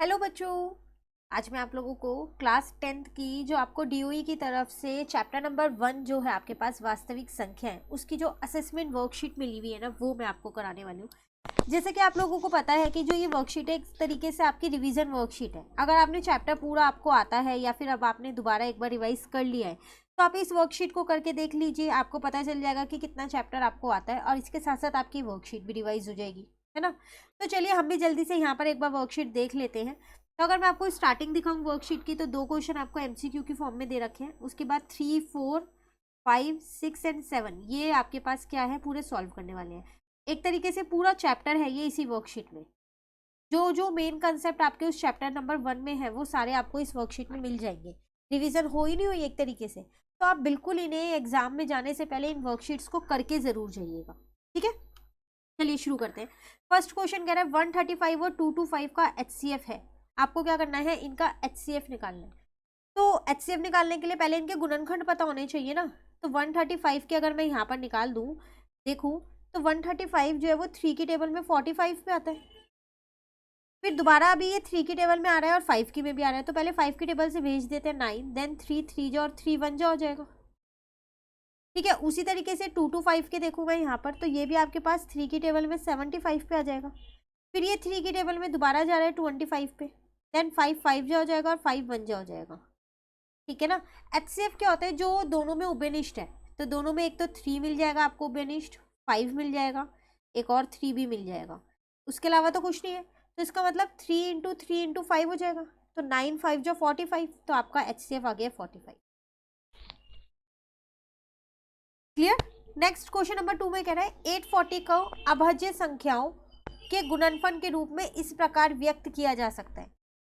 Hello बच्चों। आज मैं आप लोगों को क्लास 10th की जो आपको डीओई की तरफ से चैप्टर नंबर 1 जो है आपके पास वास्तविक संख्या है उसकी जो असेसमेंट वर्कशीट मिली हुई है ना वो मैं आपको कराने वाली हूँ। जैसे कि आप लोगों को पता है कि जो ये वर्कशीट है एक तरीके से आपकी रिवीजन वर्कशीट है। अगर आपने चैप्टर पूरा आपको आता है या फिर अब आपने दोबारा एक बार रिवाइज कर लिया है तो आप इस वर्कशीट को करके देख लीजिए, आपको पता चल जाएगा कि कितना चैप्टर आपको आता है और इसके साथ साथ आपकी वर्कशीट भी रिवाइज हो जाएगी, है ना। तो चलिए हम भी जल्दी से यहाँ पर एक बार वर्कशीट देख लेते हैं। तो अगर मैं आपको स्टार्टिंग दिखाऊं वर्कशीट की तो 2 क्वेश्चन आपको एमसीक्यू की फॉर्म में दे रखे हैं। उसके बाद 3, 4, 5, 6 एंड 7 ये आपके पास क्या है, पूरे सॉल्व करने वाले हैं। एक तरीके से पूरा चैप्टर है ये इसी वर्कशीट में। जो जो मेन कंसेप्ट आपके उस चैप्टर नंबर 1 में है वो सारे आपको इस वर्कशीट में मिल जाएंगे। रिवीजन हो ही नहीं हुई एक तरीके से, तो आप बिल्कुल इन्हें एग्जाम में जाने से पहले इन वर्कशीट्स को करके जरूर जाइएगा, ठीक है। चलिए शुरू करते हैं। फर्स्ट क्वेश्चन कह रहा है 135 और 225 का एचसीएफ है। आपको क्या करना है, इनका एचसीएफ निकालना है। तो एचसीएफ निकालने के लिए पहले इनके गुणनखंड पता होने चाहिए ना। तो 135 के अगर मैं यहाँ पर निकाल दूँ, देखूँ तो 135 जो है वो 3 की टेबल में 45 पे आता है। फिर दोबारा अभी ये 3 की टेबल में आ रहा है और 5 की में भी आ रहा है, तो पहले 5 की टेबल से भेज देते हैं 9, देन 3 3 जो और 3 1 जो हो जाएगा, ठीक है। उसी तरीके से 2 to 5 के देखूँ मैं यहाँ पर, तो ये भी आपके पास 3 की टेबल में 75 पे आ जाएगा। फिर ये 3 की टेबल में दोबारा जा रहा है 25 पे, देन 5 5 जो हो जाएगा और 5 1 जो हो जाएगा, ठीक है ना। एचसीएफ क्या होता है, जो दोनों में उभयनिष्ठ है, तो दोनों में एक तो 3 मिल जाएगा आपको उभयनिष्ठ, 5 मिल जाएगा, एक और 3 भी मिल जाएगा, उसके अलावा तो कुछ नहीं है। तो इसका मतलब 3 इंटू 3 इंटू 5 हो जाएगा, तो 9 5 जो 45, तो आपका एचसीएफ आ गया 45। क्लियर। नेक्स्ट क्वेश्चन नंबर 2 में कह रहा है 840 को अभाज्य संख्याओं के गुणनफल के रूप में इस प्रकार व्यक्त किया जा सकता है।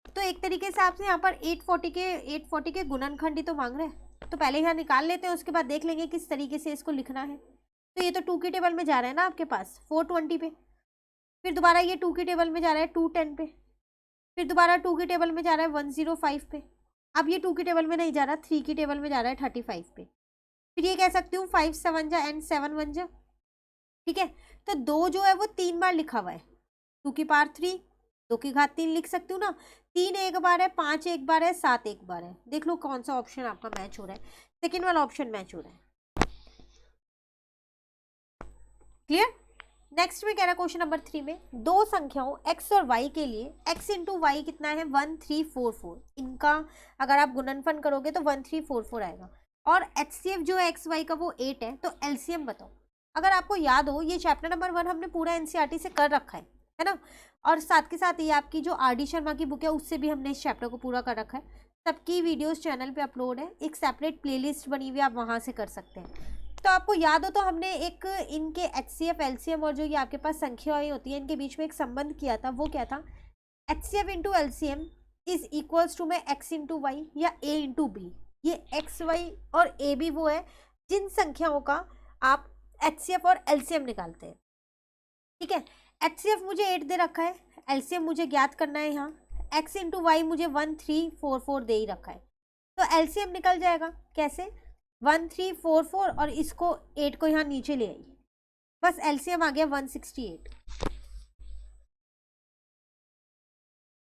तो एक तरीके से आपसे यहाँ पर 840 के गुणनखंड ही तो मांग रहे हैं, तो पहले यहाँ निकाल लेते हैं, उसके बाद देख लेंगे किस तरीके से इसको लिखना है। तो ये तो 2 की टेबल में जा रहा है ना आपके पास 420 पे, फिर दोबारा ये 2 की टेबल में जा रहा है 210 पे, फिर दोबारा 2 की टेबल में जा रहा है 105 पे। अब ये 2 की टेबल में नहीं जा रहा, 3 की टेबल में जा रहा है 35 पे। फिर ये कह सकती हूँ 5 7 जा एंड 7 1 जा, ठीक है। तो 2 जो है वो 3 बार लिखा हुआ है, 2 की पावर 3, 2 की घात 3 लिख सकती हूँ ना। 3 एक बार है, 5 एक बार है, 7 एक बार है। देख लो कौन सा ऑप्शन आपका मैच हो रहा है, सेकेंड वाला ऑप्शन मैच हो रहा है। क्लियर। नेक्स्ट में कह रहा है क्वेश्चन नंबर 3 में दो संख्याओं x और y के लिए x इंटू वाई कितना है 1344। इनका अगर आप गुणनफल करोगे तो 1344 आएगा, और एचसीएफ जो है एक्स वाई का वो 8 है। तो एलसीएम बताओ। अगर आपको याद हो ये चैप्टर नंबर 1 हमने पूरा एनसीईआरटी से कर रखा है ना। और साथ के साथ ये आपकी जो आर डी शर्मा की बुक है उससे भी हमने इस चैप्टर को पूरा कर रखा है। सबकी वीडियोस चैनल पे अपलोड है, एक सेपरेट प्लेलिस्ट बनी हुई है, आप वहाँ से कर सकते हैं। तो आपको याद हो तो हमने एक इनके एचसीएफ एलसीएम और जो ये आपके पास संख्याएं होती है इनके बीच में एक संबंध किया था। वो क्या था, HCF into LCM is equals to में एक्स इंटू वाई या ए इंटू बी। ये एक्स वाई और ए बी वो है जिन संख्याओं का आप एचसीएफ और एलसीएम निकालते हैं, ठीक है। एचसीएफ मुझे 8 दे रखा है, एलसीएम मुझे ज्ञात करना है। यहाँ एक्स इंटू वाई मुझे 1344 दे ही रखा है, तो एलसीएम निकल जाएगा कैसे, 1344 और इसको 8 को यहाँ नीचे ले आई, बस एलसीएम आ गया 168।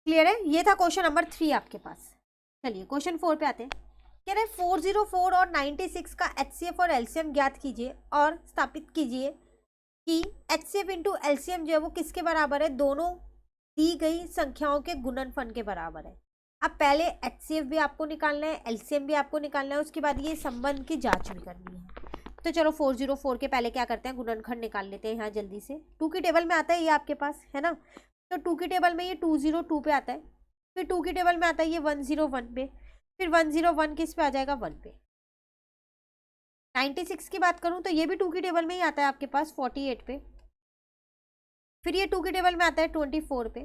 क्लियर है, ये था क्वेश्चन नंबर 3 आपके पास। चलिए क्वेश्चन 4 पे आते हैं। कह रहे 404 और 96 का एचसीएफ और एलसीएम ज्ञात कीजिए और स्थापित कीजिए कि एचसीएफ इंटू एलसीएम जो है वो किसके बराबर है, दोनों दी गई संख्याओं के गुणनफल के बराबर है। अब पहले एचसीएफ भी आपको निकालना है, एलसीएम भी आपको निकालना है, उसके बाद ये संबंध की जांच भी करनी है। तो चलो 404 के पहले क्या करते हैं, गुणनखंड निकाल लेते हैं यहाँ जल्दी से। 2 की टेबल में आता है ये आपके पास, है ना। तो 2 की टेबल में ये 202 पे आता है, फिर 2 की टेबल में आता है ये 101 पे, फिर 101 किस पे आ जाएगा 1 पे। 96 की बात करूँ तो ये भी 2 की टेबल में ही आता है आपके पास 48 पे, फिर ये 2 की टेबल में आता है 24 पे,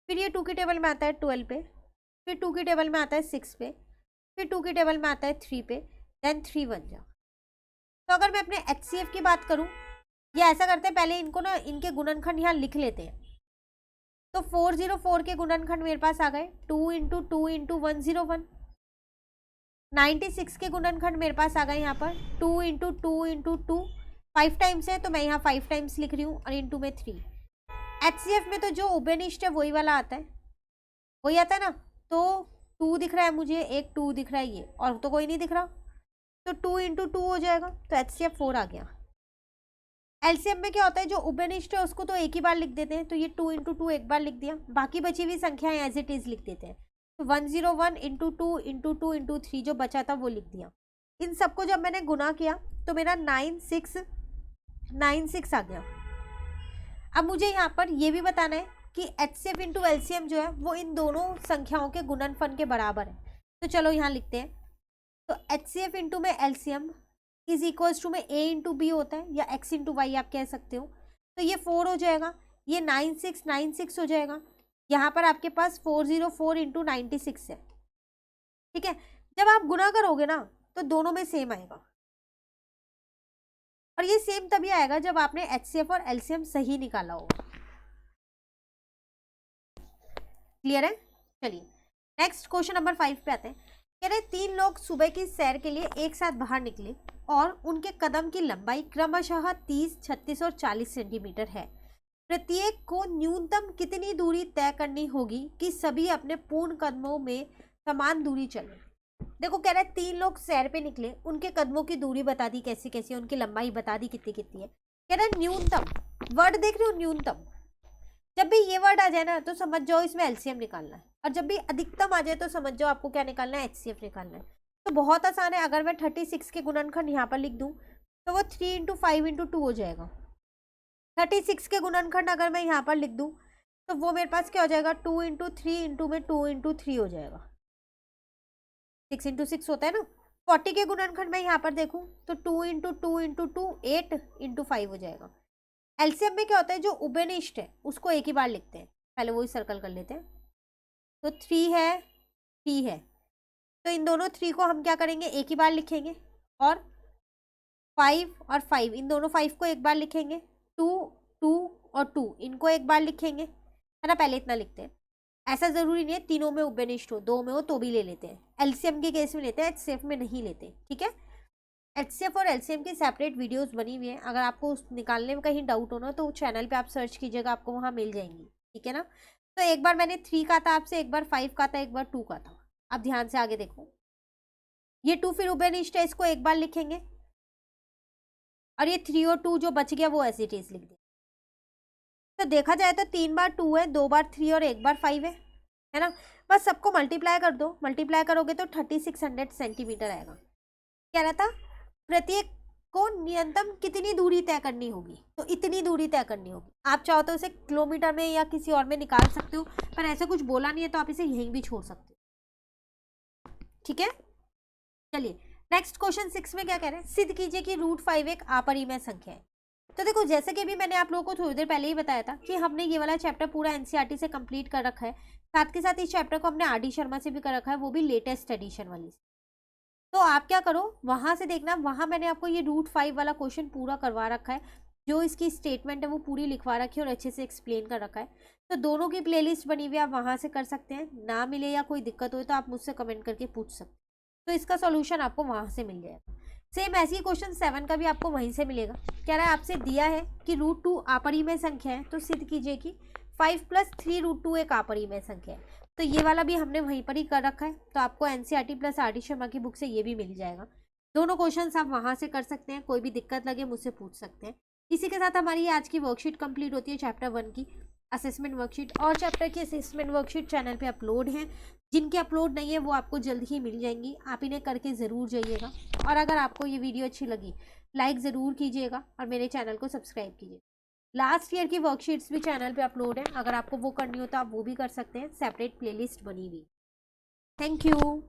फिर ये 2 की टेबल में आता है 12 पे, फिर 2 की टेबल में आता है 6 पे, फिर 2 की टेबल में आता है 3 पे, देन 3 1 जा। तो अगर मैं अपने एचसीएफ की बात करूं, या ऐसा करते हैं पहले इनको ना इनके गुणनखंड यहाँ लिख लेते हैं। तो 404 के गुणनखंड मेरे पास आ गए 2 इंटू 2 इंटू 101। 96 के गुणनखंड मेरे पास आ गए यहाँ पर 2 इंटू 2 इंटू 2, 5 टाइम्स है तो मैं यहाँ 5 टाइम्स लिख रही हूँ और इंटू में 3। एचसीएफ में तो जो उभयनिष्ठ है वही वाला आता है, वही आता है ना, तो 2 दिख रहा है मुझे, एक 2 दिख रहा है ये, और तो कोई नहीं दिख रहा, तो 2 इंटू 2 हो जाएगा, तो HCF 4 आ गया। एलसीएम में क्या होता है, जो उभयनिष्ठ है उसको तो एक ही बार लिख देते हैं, तो ये 2 इंटू 2 एक बार लिख दिया, बाकी बची हुई संख्याएं एज इट इज लिख देते हैं। तो 101 इंटू 2 इंटू 2 इंटू 3 जो बचा था वो लिख दिया। इन सबको जब मैंने गुना किया तो मेरा 9696 आ गया। अब मुझे यहाँ पर ये भी बताना है कि HCF इंटू एलसीएम जो है वो इन दोनों संख्याओं के गुणनफल के बराबर है। तो चलो यहाँ लिखते हैं। तो HCF इंटू में एलसीएम इज इक्वल्स टू में A इंटू बी होता है, या X इंटू वाई आप कह सकते हो। तो ये 4 हो जाएगा, ये 9696 हो जाएगा। यहाँ पर आपके पास 404 इंटू 96 है, ठीक है। जब आप गुना करोगे ना तो दोनों में सेम आएगा, और ये सेम तभी आएगा जब आपने HCF और LCM सही निकाला होगा। क्लियर है? चलिए नेक्स्ट क्वेश्चन नंबर 5 पे आते हैं। कह रहे 3 लोग सुबह की सैर के लिए एक साथ बाहर निकले और उनके कदम की लंबाई क्रमशः 30, 36 और 40 सेंटीमीटर है। प्रत्येक को न्यूनतम कितनी दूरी तय करनी होगी कि सभी अपने पूर्ण कदमों में समान दूरी चले। देखो कह रहा है 3 लोग सैर पे निकले, उनके कदमों की दूरी बता दी कैसी कैसी, उनकी लंबाई बता दी कितनी कितनी है। कह रहा है न्यूनतम, वर्ड देख रहे हो न्यूनतम, जब भी ये वर्ड आ जाए ना तो समझ जाओ इसमें एलसीएम निकालना है, और जब भी अधिकतम आ जाए तो समझ जाओ आपको क्या निकालना है, HCF निकालना है। तो बहुत आसान है, अगर मैं 36 के गुणनखंड यहाँ पर लिख दूँ तो वो 3 इंटू 5 इंटू 2 हो जाएगा। 36 के गुणनखंड अगर मैं यहाँ पर लिख दूँ तो वो मेरे पास क्या हो जाएगा, 2 इंटू 3 इंटू में 2 इंटू 3 हो जाएगा, 6 इंटू 6 होता है ना। 40 के गुणनखंड में यहाँ पर देखूँ तो 2 इंटू 2 इंटू 2 8 इंटू 5 हो जाएगा। एलसीएम में क्या होता है, जो उभयनिष्ठ है उसको एक ही बार लिखते हैं, पहले वही सर्कल कर लेते हैं। तो 3 है, 3 है, तो इन दोनों 3 को हम क्या करेंगे, एक ही बार लिखेंगे, और 5 और 5 इन दोनों 5 को एक बार लिखेंगे, 2 2 और 2 इनको एक बार लिखेंगे, है ना। पहले इतना लिखते हैं, ऐसा जरूरी नहीं है तीनों में उभयनिष्ठ हो, 2 में हो तो भी ले लेते हैं। एलसीएम के केस में लेते हैं, HCF में नहीं लेते, ठीक है। HCF और LCM की सेपरेट वीडियोस बनी हुई है, अगर आपको उस निकालने में कहीं डाउट हो ना तो चैनल पे आप सर्च कीजिएगा, आपको वहाँ मिल जाएंगी, ठीक है ना। तो एक बार मैंने 3 का था आपसे, एक बार 5 का था, एक बार 2 का था। अब ध्यान से आगे देखो, ये 2 फिर उभयनिष्ठ है, इसको एक बार लिखेंगे, और ये 3 और 2 जो बच गया वो ऐसे टेस लिख दे। तो देखा जाए तो 3 बार 2 है, 2 बार 3 और 1 बार 5 है ना। बस सबको मल्टीप्लाई कर दो, मल्टीप्लाई करोगे तो 3600 सेंटीमीटर आएगा। क्या रहता, प्रत्येक को न्यूनतम कितनी दूरी तय करनी होगी, तो इतनी दूरी तय करनी होगी। आप चाहो तो इसे किलोमीटर में या किसी और में निकाल सकते हो, पर ऐसा कुछ बोला नहीं है तो आप इसे यहीं भी छोड़ सकते हो, ठीक है। चलिए नेक्स्ट क्वेश्चन 6 में क्या कह रहे हैं, सिद्ध कीजिए कि √5 एक अपरिमेय संख्या है। तो देखो जैसे कि अभी मैंने आप लोगों को थोड़ी देर पहले ही बताया था कि हमने ये वाला चैप्टर पूरा NCERT से कंप्लीट कर रखा है, साथ के साथ इस चैप्टर को हमने RD शर्मा से भी कर रखा है, वो भी लेटेस्ट एडिशन वाली। तो आप क्या करो, वहां से देखना, वहां मैंने आपको ये √5 वाला क्वेश्चन पूरा करवा रखा है, जो इसकी स्टेटमेंट है वो पूरी लिखवा रखी है और अच्छे से एक्सप्लेन कर रखा है। तो दोनों की प्लेलिस्ट बनी हुई है, आप वहां से कर सकते हैं। ना मिले या कोई दिक्कत हो तो आप मुझसे कमेंट करके पूछ सकते हैं, तो इसका सोल्यूशन आपको वहां से मिल जाएगा। सेम ऐसी क्वेश्चन 7 का भी आपको वहीं से मिलेगा। कह रहा है आपसे दिया है कि √2 अपरिमेय संख्या है, तो सिद्ध कीजिए कि 5 + 3 √2 एक अपरिमेय संख्या है। तो ये वाला भी हमने वहीं पर ही कर रखा है, तो आपको NCERT प्लस RD शर्मा की बुक से ये भी मिल जाएगा। दोनों क्वेश्चंस आप वहां से कर सकते हैं, कोई भी दिक्कत लगे मुझसे पूछ सकते हैं। इसी के साथ हमारी आज की वर्कशीट कंप्लीट होती है, चैप्टर 1 की असेसमेंट वर्कशीट, और चैप्टर की असेसमेंट वर्कशीट चैनल पे अपलोड है। जिनके अपलोड नहीं है वो आपको जल्द ही मिल जाएंगी, आप इन्हें करके ज़रूर जाइएगा। और अगर आपको ये वीडियो अच्छी लगी लाइक ज़रूर कीजिएगा और मेरे चैनल को सब्सक्राइब कीजिए। लास्ट ईयर की वर्कशीट्स भी चैनल पे अपलोड है, अगर आपको वो करनी हो तो आप वो भी कर सकते हैं, सेपरेट प्लेलिस्ट बनी हुई। Thank you.